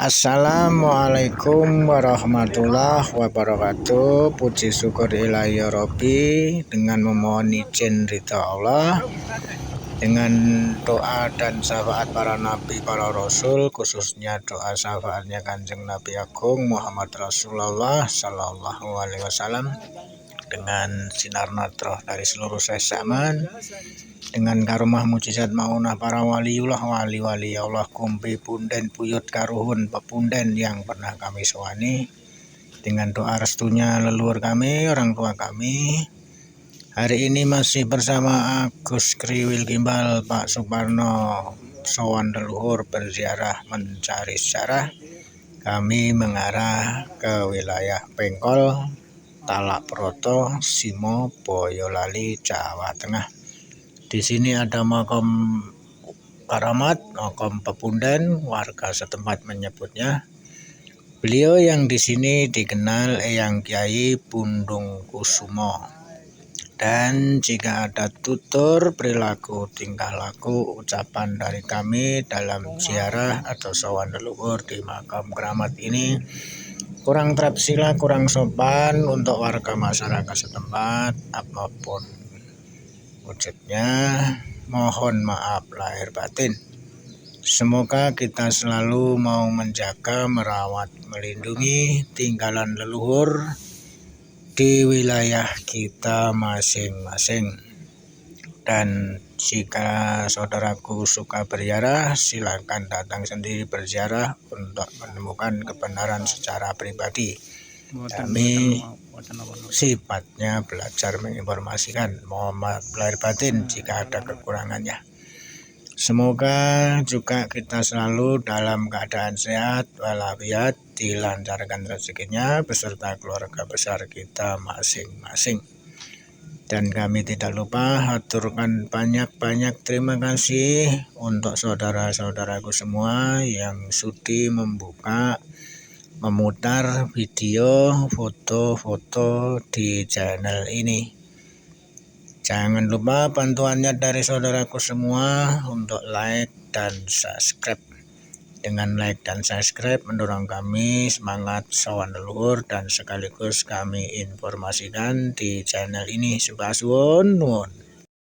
Assalamualaikum warahmatullahi wabarakatuh. Puji syukur ilahi ya Rabbi, dengan memohon izin ridha Allah, dengan doa dan syafaat para nabi, para rasul, khususnya doa syafaatnya Kanjeng Nabi Agung Muhammad Rasulullah Sallallahu Alaihi Wasallam, dengan sinar nadroh dari seluruh zaman, dengan karomah mujizat maunah para waliullah, wali-wali Allah, kumpi punden buyut karuhun pepunden yang pernah kami sowani, dengan doa restunya leluhur kami, orang tua kami. Hari ini masih bersama Agus Kriwil Gimbal, Pak Suparno, sowan leluhur berziarah mencari sejarah. Kami mengarah ke wilayah Pengkol, Talak Proto, Simo, Boyolali, Jawa Tengah. Di sini ada makam karamat, makam pepunden, warga setempat menyebutnya. Beliau yang di sini dikenal Eyang Kyai Pundung Kusumo. Dan jika ada tutur, perilaku, tingkah laku, ucapan dari kami dalam ziarah atau sowan leluhur di makam keramat ini kurang terpsila, kurang sopan untuk warga masyarakat setempat, apapun wujudnya, mohon maaf lahir batin. Semoga kita selalu mau menjaga, merawat, melindungi tinggalan leluhur di wilayah kita masing-masing. Dan jika saudaraku suka berziarah, silakan datang sendiri berziarah untuk menemukan kebenaran secara pribadi. Kami sifatnya belajar menginformasikan. Mohon maaf lahir batin jika ada kekurangannya. Semoga juga kita selalu dalam keadaan sehat walafiat, dilancarkan rezekinya beserta keluarga besar kita masing-masing. Dan kami tidak lupa haturkan banyak-banyak terima kasih untuk saudara-saudaraku semua yang sudi membuka, memutar video, foto-foto di channel ini. Jangan lupa bantuannya dari saudaraku semua untuk like dan subscribe. Dengan like dan subscribe mendorong kami semangat sowan leluhur dan sekaligus kami informasikan di channel ini. Subhanallah.